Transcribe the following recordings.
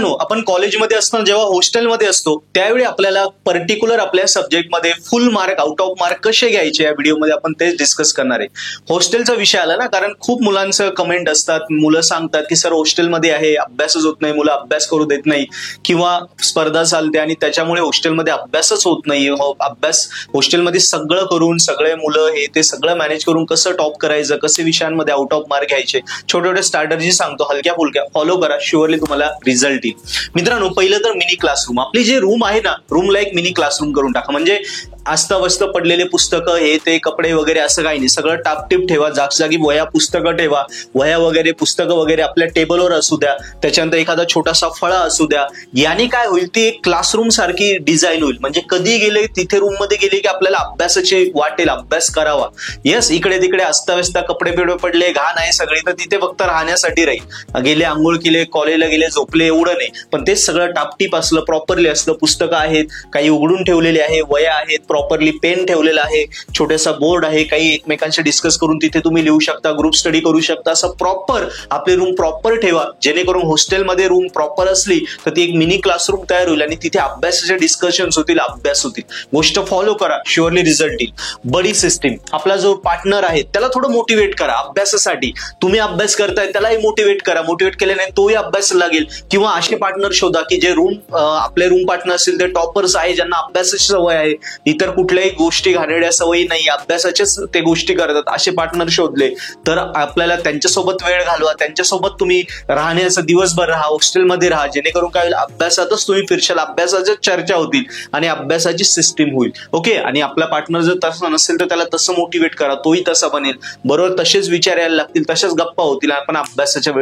मित्रांनो, आपण कॉलेजमध्ये असताना जेव्हा हॉस्टेलमध्ये असतो त्यावेळी आपल्याला पर्टिक्युलर आपल्या सब्जेक्टमध्ये फुल मार्क, आउट ऑफ मार्क कसे घ्यायचे या व्हिडिओमध्ये आपण तेच डिस्कस करणार आहे. हॉस्टेलचा विषय आला ना, कारण खूप मुलांचं कमेंट असतात, मुलं सांगतात की सर हॉस्टेलमध्ये आहे, अभ्यासच होत नाही, मुलं अभ्यास करू देत नाही किंवा स्पर्धा चालते आणि त्याच्यामुळे हॉस्टेलमध्ये अभ्यासच होत नाही. अभ्यास हॉस्टेलमध्ये सगळं करून, सगळे मुलं हे ते सगळं मॅनेज करून कसं टॉप करायचं, कसे विषयांमध्ये आउट ऑफ मार्क घ्यायचे, छोटे छोटे स्ट्रॅटर्जी सांगतो, हलक्या फुलक्या फॉलो करा, शुअरली तुम्हाला रिझल्ट येईल. मित्रांनो, पहिलं तर मिनी क्लासरूम. आपली जे रूम आहे ना, रूमला एक मिनी क्लासरूम करून टाका. म्हणजे अस्ताव्यस्त पडलेले पुस्तकं, हे ते कपडे वगैरे असं काही नाही, सगळं टापटीप ठेवा. जागोजागी वह्या पुस्तकं ठेवा, वह्या वगैरे पुस्तकं वगैरे आपल्या टेबलवर असू द्या. त्याच्यानंतर एखादा छोटासा फळा असू द्या. याने काय होईल, ती एक क्लासरूम सारखी डिझाईन होईल. म्हणजे कधी गेले तिथे रूम मध्ये गेले की आपल्याला अभ्यासाचे वाटेल, अभ्यास करावा. येस, इकडे तिकडे अस्ताव्यस्त कपडे बिडे पडले, घाण आहे सगळी, तर तिथे फक्त राहण्यासाठी राहील. गेले, आंघोळ केले, कॉलेजला गेले, झोपले, एवढं नाही. पण तेच सगळं टापटीप असलं, प्रॉपरली असलं, पुस्तकं आहेत, काही उघडून ठेवलेले आहे, वह्या आहेत, प्रॉपरली पेन ठेवलेला आहे, छोटासा बोर्ड आहे, काही एकमेकांशी डिस्कस करून तिथे तुम्ही लिहू शकता, ग्रुप स्टडी करू शकता. असं प्रॉपर आपली रूम प्रॉपर ठेवा, जेणेकरून हॉस्टेलमध्ये रूम प्रॉपर असली तर ती एक मिनी क्लासरूम तयार होईल आणि तिथे अभ्यासाचे डिस्कशन्स होतील, अभ्यास होतील. गोष्ट फॉलो करा, शुअरली रिझल्ट येईल. बडी सिस्टीम. आपला जो पार्टनर आहे त्याला थोडं मोटिवेट करा अभ्यासासाठी. तुम्ही अभ्यास करताय त्यालाही मोटिवेट करा. मोटिवेट केल्याने तोही अभ्यास लागेल. किंवा असे पार्टनर शोधा की जे आपले रूम पार्टनर असतील ते टॉपर्स आहे, ज्यांना अभ्यासाची सवय आहे, इतर कुठल्याही गोष्टी घाणेरड्या सवयी नाही, अभ्यासाच्याच ते गोष्टी करतात. असे पार्टनर शोधले तर आपल्याला त्यांच्यासोबत वेळ घालवा, त्यांच्यासोबत तुम्ही राहण्याचं दिवसभर राहा, हॉस्टेलमध्ये राहा, जेणेकरून काय होईल, अभ्यासातच तुम्ही फिरशाल, अभ्यासाच्या चर्चा होतील आणि अभ्यासाची सिस्टीम होईल. ओके. आणि आपला पार्टनर जर तसा नसेल तर त्याला तसं मोटिवेट करा, तोही तसा बनेल. बरोबर तसेच विचार यायला लागतील, तशाच गप्पा होतील, आपण अभ्यासाच्या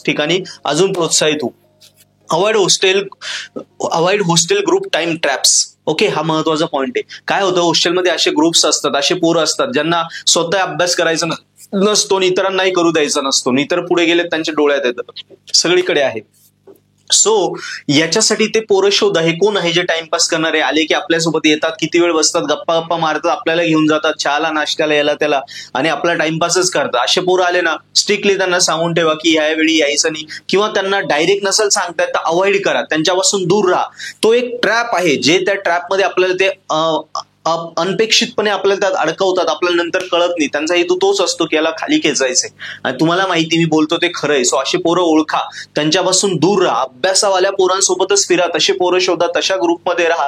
ठिकाणी अजून प्रोत्साहित होऊ. Avoid hostel group time traps. Okay, हा महत्वाचा पॉईंट आहे. काय होतं, हॉस्टेलमध्ये असे ग्रुप्स असतात, असे पोरं असतात ज्यांना स्वतः अभ्यास करायचा नसतो, इतरांनाही करू द्यायचा नसतो, इतर पुढे गेले त्यांच्या डोळ्यात येतं, सगळीकडे आहे. सो याच्यासाठी ते पोरं शोधा, हे कोण आहे जे टाइमपास करणारे, आले की आपल्यासोबत येतात, किती वेळ बसतात, गप्पा गप्पा मारतात, आपल्याला घेऊन जातात चहाला, नाश्त्याला, याला त्याला, आणि आपला टाइमपासच करतात. असे पोरं आले ना, स्ट्रिक्टली त्यांना सांगून ठेवा की ह्या वेळी यायचं नाही, किंवा त्यांना डायरेक्ट नसेल सांगतायत तर अवॉइड करा, त्यांच्यापासून दूर राहा. तो एक ट्रॅप आहे, जे त्या ट्रॅपमध्ये आपल्याला ते अनपेक्षितपणे आपल्याला त्यात अडकवतात, आपल्याला नंतर कळत नाही. त्यांचा हेतू तोच असतो की याला खाली खेचायचंय, आणि तुम्हाला माहिती मी बोलतो ते खरं आहे. सो असे पोरं ओळखा, त्यांच्यापासून दूर राहा, अभ्यासावाल्या पोरांसोबतच फिरा, तसे पोरं शोधा, तशा ग्रुपमध्ये राहा,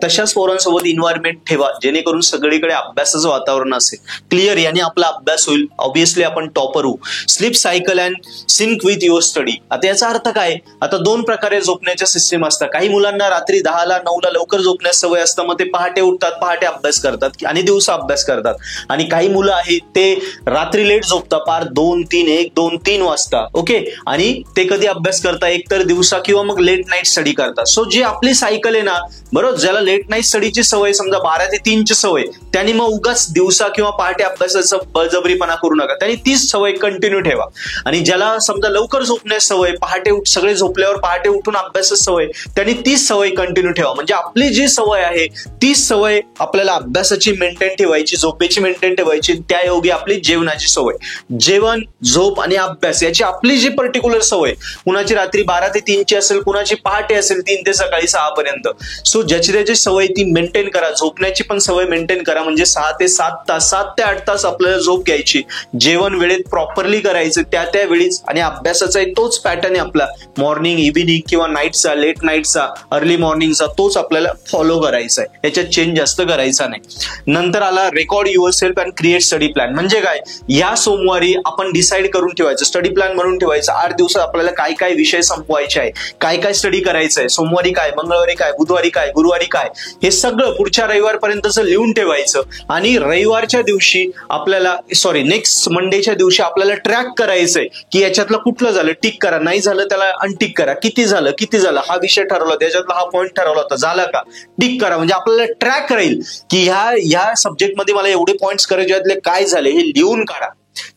तशाच पोरांसोबत इन्व्हायरमेंट ठेवा, जेणेकरून सगळीकडे अभ्यासाचं वातावरण असेल. क्लिअर, याने आपला अभ्यास होईल, ऑब्व्हियसली आपण टॉपर होऊ. Sleep cycle and sync with your study. आता याचा अर्थ काय, आता दोन प्रकारे झोपण्याच्या सिस्टीम असतात. काही मुलांना रात्री 10ला 9ला लवकर झोपण्यास सवय असतं, मग ते पहाटे उठतात, पहाटे अभ्यास करतात आणि दिवसा अभ्यास करतात. आणि काही मुलं आहेत ते रात्री लेट झोपतात, पार 2-3 वाजता. ओके. आणि ते कधी अभ्यास करतात, एक तर दिवसा किंवा मग लेट नाईट स्टडी करतात. सो जी आपली सायकल आहे ना, बरोबर, ज्याला लेट नाईट स्टडीची सवय, समजा 12 ते 3ची सवय, त्यांनी मग उगाच दिवसा किंवा पहाटे अभ्यासाचं बळजबरीपणा करू नका, त्यांनी तीच सवय कंटिन्यू ठेवा. आणि ज्याला समजा लवकर झोपण्यास सवय, पहाटे सगळे झोपल्यावर पहाटे उठून अभ्यासाची सवय, त्यांनी तीच सवय कंटिन्यू ठेवा. म्हणजे आपली जी सवय आहे तीच सवय आपल्याला अभ्यासाची मेंटेन ठेवायची, झोपेची मेंटेन ठेवायची, त्यायोगी आपली जेवणाची सवय, जेवण, झोप आणि अभ्यास याची आपली जी पर्टिक्युलर सवय, कुणाची रात्री 12 ते 3ची असेल, कुणाची पहाटे असेल 3 ते सकाळी 6 पर्यंत. सो ज्याची त्याची सवय ती मेंटेन करा. झोपण्याची पण सवय मेंटेन करा, म्हणजे 6 ते 7 तास, 7 ते 8 तास आपल्याला झोप घ्यायची, जेवण वेळेत प्रॉपरली करायचं त्या वेळीच, आणि अभ्यासाचा तोच पॅटर्न आहे आपला, मॉर्निंग, इव्हिनिंग किंवा नाईटचा, लेट नाईटचा, अर्ली मॉर्निंगचा, तोच आपल्याला फॉलो करायचा आहे, याच्यात चेंज जास्त करायचा नाही. नंतर आला record your self and create study plan. म्हणजे काय, या सोमवारी आपण डिसाईड करून ठेवायचं, स्टडी प्लॅन म्हणून ठेवायचं, 8 दिवसात आपल्याला काय काय विषय संपवायचे आहे, काय काय स्टडी करायचंय, सोमवारी काय, मंगळवारी काय, बुधवारी काय, गुरुवारी काय, हे सगळं पुढच्या रविवारपर्यंतचं लिहून ठेवायचं. आणि रविवारच्या दिवशी आपल्याला, नेक्स्ट मंडेच्या दिवशी आपल्याला ट्रॅक करायचंय की याच्यातलं कुठलं झालं, टिक करा, नाही झालं त्याला अनटिक करा, किती झालं, हा विषय ठरवला, त्याच्यातला हा पॉईंट ठरवला होता, झाला का, टिक करा. म्हणजे आपल्याला ट्रॅक राहील की ह्या सब्जेक्टमध्ये मला एवढे पॉईंट्स करायचे, काय झाले हे लिहून काढा.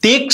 ती एक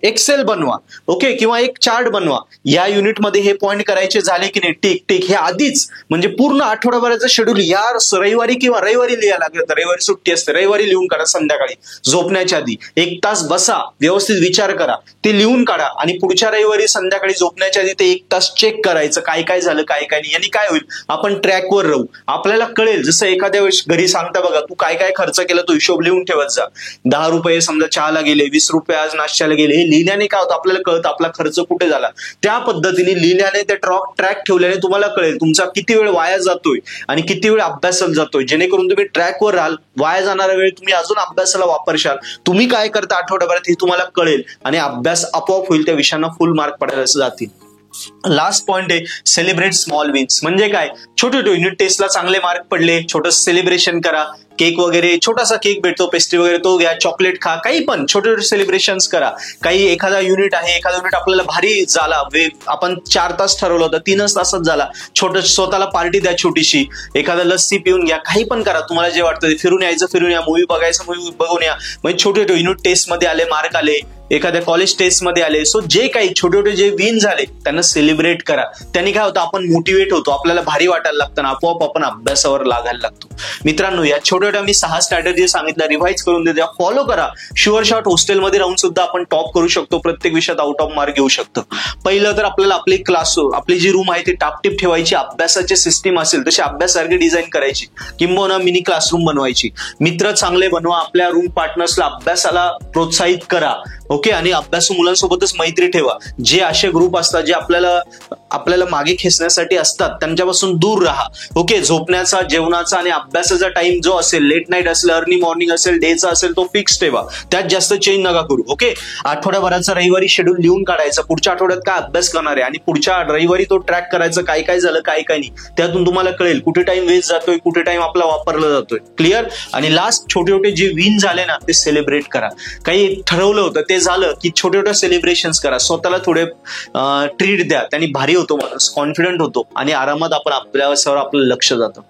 एक्सेल बनवा, ओके, किंवा एक चार्ट बनवा. या युनिटमध्ये हे पॉईंट करायचे झाले की नाही, टिक टिक, हे आधीच म्हणजे पूर्ण आठवडाभराचं शेड्यूल या रविवारी किंवा रविवारी लिहायला लागलं तर रविवारी सुट्टी असते, रविवारी लिहून काढा. संध्याकाळी झोपण्याच्या आधी 1 तास बसा, व्यवस्थित विचार करा, ते लिहून काढा आणि पुढच्या रविवारी संध्याकाळी झोपण्याच्या आधी ते 1 तास चेक करायचं काय काय झालं काय काय नाही. यांनी काय होईल, आपण ट्रॅकवर राहू, आपल्याला कळेल. जसं एखाद्या वेळेस घरी सांगता बघा, तू काय काय खर्च केला तो हिशोब लिहून ठेवत जा. 10 रुपये समजा चहाला गेले, 20 रुपये आज नाश्त्याला गेले, हे लिहिल्याने काय होतं, आपल्याला कळतं आपला खर्च कुठे झाला. त्या पद्धतीने लिहिल्याने ते ट्रॅक ठेवल्याने तुम्हाला कळेल तुमचा किती वेळ वाया जातोय आणि किती वेळ अभ्यासाला जातोय, जेणेकरून तुम्ही ट्रॅकवर राहाल. वाया जाणारा वेळ तुम्ही अजून अभ्यासाला वापरशाल. तुम्ही काय करता आठवड्याभरात हे तुम्हाला कळेल आणि अभ्यास आपोआप होईल, त्या विषयांना फुल मार्क पडायला जातील. लास्ट पॉइंट आहे सेलिब्रेट स्मॉल विन्स. म्हणजे काय, छोटे छोटे युनिट टेस्टला चांगले मार्क पडले, छोटं सेलिब्रेशन करा. केक वगैरे, छोटासा केक भेटतो, पेस्ट्री वगैरे तो घ्या, चॉकलेट खा, काही पण छोटे छोटे सेलिब्रेशन्स करा. काही एखादा युनिट आहे, एखादा युनिट आपल्याला भारी झाला, आपण 4 तास ठरवलं होतं, 3च तासात झाला, छोटं स्वतःला पार्टी द्या छोटीशी, एखादा लस्सी पिऊन घ्या, काही पण करा, तुम्हाला जे वाटतं ते. फिरून यायचं, फिरून या, मूवी बघायचं, मूवी बघून या. म्हणजे छोटे छोटे युनिट टेस्ट मध्ये आले, मार्क आले, एखाद्या कॉलेज टेस्ट मध्ये आले, सो जे काही छोटे छोटे जे विन झाले त्यांना सेलिब्रेट करा. त्यांनी काय होतं, आपण मोटिवेट होतो, आपल्याला भारी वाटायला लागतं ना, आपोआप आपण अभ्यासावर लागायला लागतो. मित्रांनो, या छोट्या छोट्या मी 6 स्ट्रॅटेजी सांगितल्या, रिव्हाइज करून द्या, फॉलो करा. शुअर शॉट हॉस्टेलमध्ये राहून सुद्धा आपण टॉप करू शकतो, प्रत्येक विषयात आउट ऑफ मार्क घेऊ शकतो. पहिलं तर आपल्याला आपली आपली जी रूम आहे ती टापटीप ठेवायची, अभ्यासाची सिस्टीम असेल तशी अभ्यासासारखी डिझाईन करायची, किंबहुना मिनी क्लासरूम बनवायची. मित्र चांगले बनवा, आपल्या रूम पार्टनर्सला अभ्यासाला प्रोत्साहित करा, ओके. आणि अभ्यासू मुलांसोबतच मैत्री ठेवा. जे असे ग्रुप असतात जे आपल्याला मागे खेचण्यासाठी असतात त्यांच्यापासून दूर राहा, ओके. झोपण्याचा, जेवणाचा आणि अभ्यासाचा टाइम जो असेल, लेट नाईट असेल, अर्ली मॉर्निंग असेल, डेचा असेल, तो फिक्स ठेवा, त्यात जास्त चेंज नका करू, ओके. आठवड्याभराचा रविवारी शेड्यूल लिहून काढायचा, पुढच्या आठवड्यात काय अभ्यास करणार आहे आणि पुढच्या रविवारी तो ट्रॅक करायचा, काय काय झालं काय काय नाही. त्यातून तुम्हाला कळेल कुठे टाइम वेस्ट जातोय, कुठे टाइम आपला वापरला जातोय, क्लिअर. आणि लास्ट, छोटे छोटे जे विन झाले ना ते सेलिब्रेट करा. काही ठरवलं होतं ते झालं की छोटे छोटे सेलिब्रेशन्स करा, स्वतःला थोडे ट्रीट द्या, त्यांनी भारी होतो माणूस, कॉन्फिडंट होतो आणि आरामात आपण अभ्यासावर आपलं लक्ष जातं.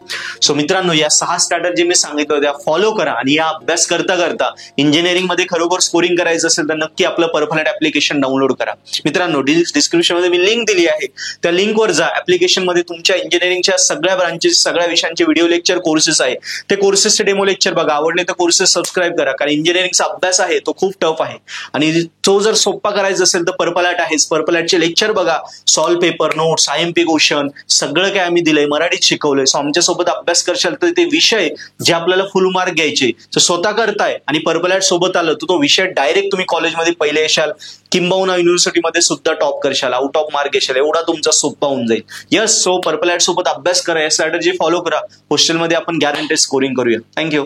सो मित्रांनो, या 6 स्ट्रॅटेजी मी सांगितलं त्या फॉलो करा आणि या अभ्यास करता करता इंजिनिअरिंग मध्ये खरोखर स्कोरिंग करायचं असेल तर नक्की आपलं परफलेट ऍप्लिकेशन डाउनलोड करा. मित्रांनो, डिस्क्रिप्शन मध्ये मी लिंक दिली आहे, त्या लिंकवर जा. ऍप्लिकेशन मध्ये तुमच्या इंजिनिअरिंगच्या सगळ्या ब्रांचेस, सगळ्या विषयांचे व्हिडिओ लेक्चर कोर्सेस आहे, ते कोर्सेसचे डेमो लेक्चर बघा. आवडले तर कोर्सेस सबस्क्राईब करा, कारण इंजिनिअरिंगचा अभ्यास आहे तो खूप टफ आहे आणि तो जर सोपा करायचा असेल तर पर्पलॅट आहेच. पर्पलॅटचे लेक्चर बघा, solve paper, notes, IMP question, सगळं काय आम्ही दिलंय, मराठीत शिकवलंय. सो आमच्यासोबत अभ्यास करशाल तर ते विषय जे आपल्याला फुल मार्क घ्यायचे स्वतः करताय आणि पर्पलॅट सोबत आलं तर तो विषय डायरेक्ट तुम्ही कॉलेजमध्ये पहिले येशाल, किंबहुना युनिव्हर्सिटीमध्ये सुद्धा टॉप करशाल, आउट ऑफ मार्क येशाल, एवढा तुमचा सोपा होऊन जाईल. यस, सो पर्पलॅट सोबत अभ्यास करा, या स्ट्रॅटेजी फॉलो करा. हॉस्टेलमध्ये आपण गॅरंटेड स्कोरिंग करूया. थँक्यू.